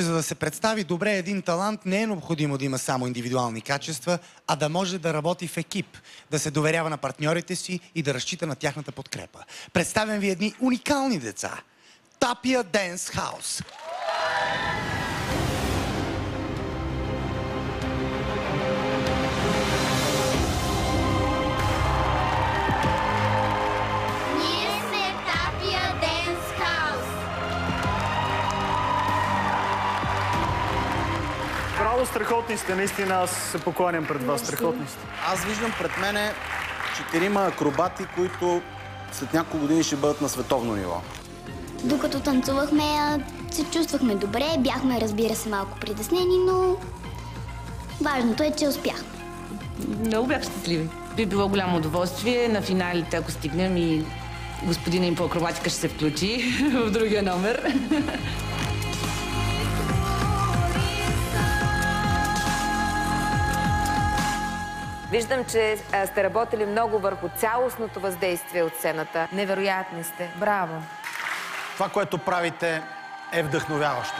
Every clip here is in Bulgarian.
За да се представи добре един талант, не е необходимо да има само индивидуални качества, а да може да работи в екип, да се доверява на партньорите си и да разчита на тяхната подкрепа. Представям ви едни уникални деца. Tapia Dance House. Браво, страхотни сте, наистина аз се покланям пред вас, страхотни сте. Аз виждам пред мене 4 акробати, които след няколко години ще бъдат на световно ниво. Докато танцувахме, се чувствахме добре, бяхме, разбира се, малко притеснени, но важното е, че успяхме. Много бях щастливи. Би било голямо удоволствие на финалите, ако стигнем и господина им по акробатика ще се включи в другия номер. Виждам, че сте работили много върху цялостното въздействие от сцената. Невероятни сте. Браво! Това, което правите, е вдъхновяващо.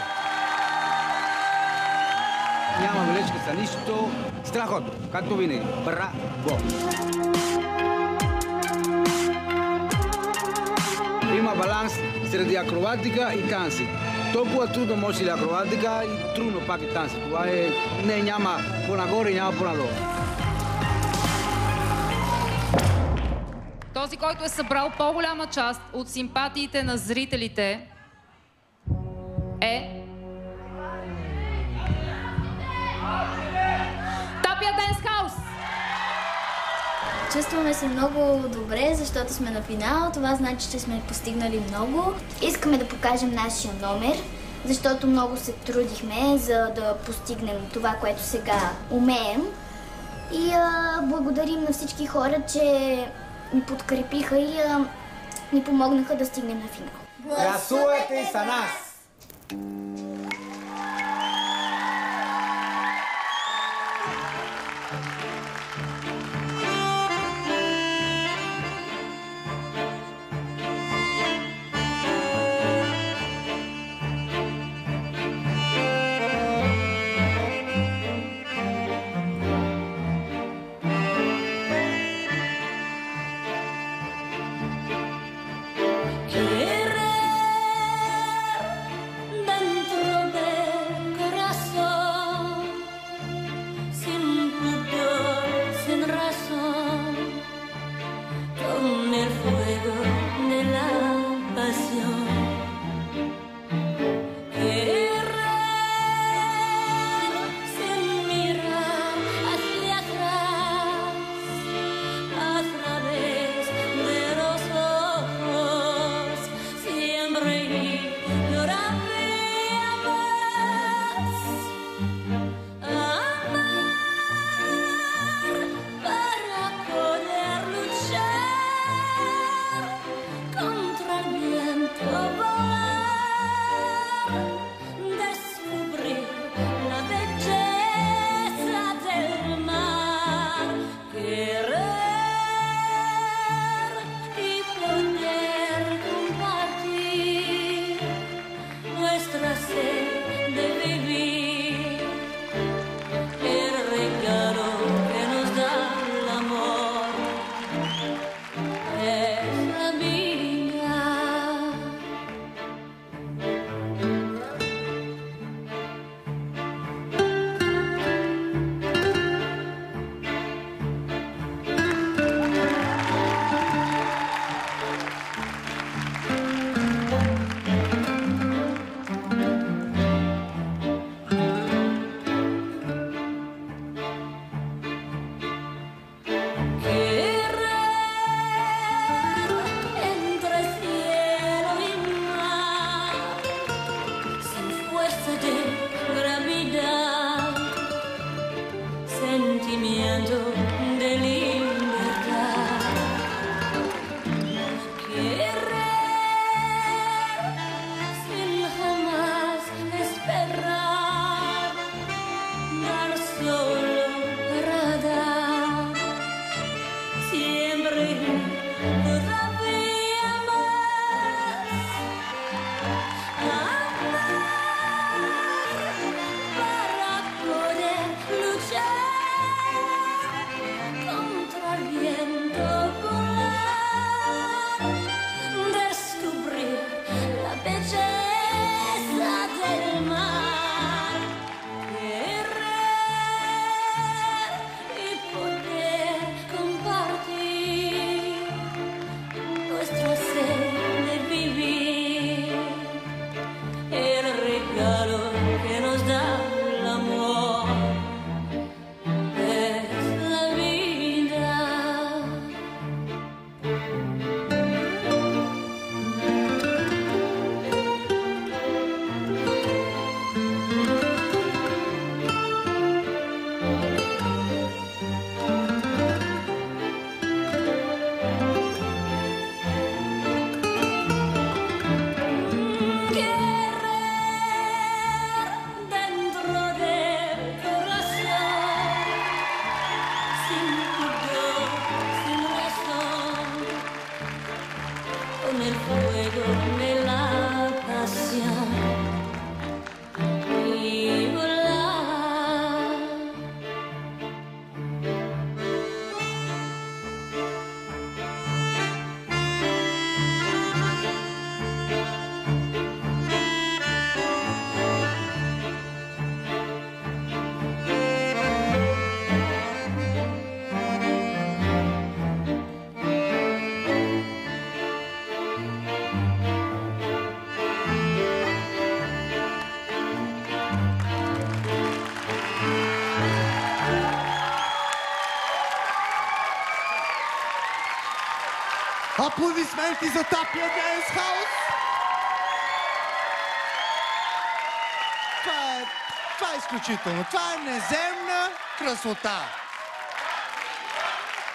Няма бележка за нищо. Страхотно, както винаги. Браво! Има баланс среди акробатика и танци. Толкова трудно може ли акробатика и трудно пак и танци. Това е... Не, няма по-нагоре, няма по-надолу. Този, който е събрал по-голяма част от симпатиите на зрителите е... Tapia Dance House! Чувстваме се много добре, защото сме на финал. Това значи, че сме постигнали много. Искаме да покажем нашия номер, защото много се трудихме, за да постигнем това, което сега умеем. И благодарим на всички хора, че ни подкрепиха и ни помогнаха да стигнем на финал. Гласувайте за нас! Аплодисменти за Тапия Денс Хаус! Това е изключително. Това е неземна красота.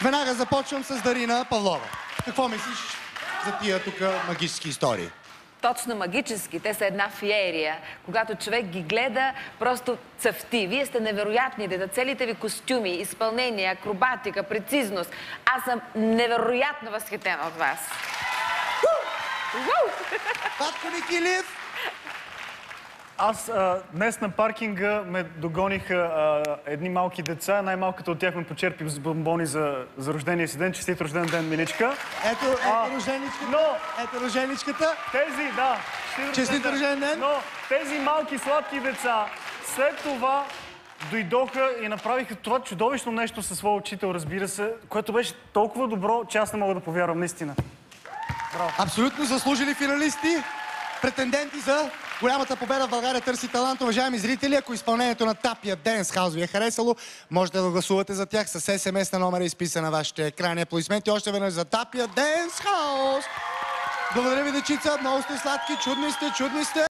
Веднага започвам с Дарина Павлова. Какво мислиш за тия тук магически истории? Точно магически. Те са една феерия. Когато човек ги гледа, просто цъфти. Вие сте невероятни, да целите ви костюми, изпълнение, акробатика, прецизност. Аз съм невероятно възхитена от вас. Патко Никилиев! Аз днес на паркинга ме догониха едни малки деца. Най-малката от тях ме почерпи с бомбони за рождения си ден. Честит рожден ден, миличка. Ето роженичката. Но Ето роженичката. тези, да. Честит рожден ден. Но тези малки сладки деца след това дойдоха и направиха това чудовищно нещо със своя учител, разбира се, което беше толкова добро, че аз не мога да повярвам, наистина. Браво. Абсолютно заслужили финалисти. Претенденти за голямата победа в България търси талант. Уважаеми зрители, ако изпълнението на Тапия Денс Хаус ви е харесало, можете да гласувате за тях с СМС на номера, изписан на вашите екрани. Аплодисменти още веднъж за Тапия Денс Хаус. Благодаря ви, дечица. Много сте сладки, чудни сте.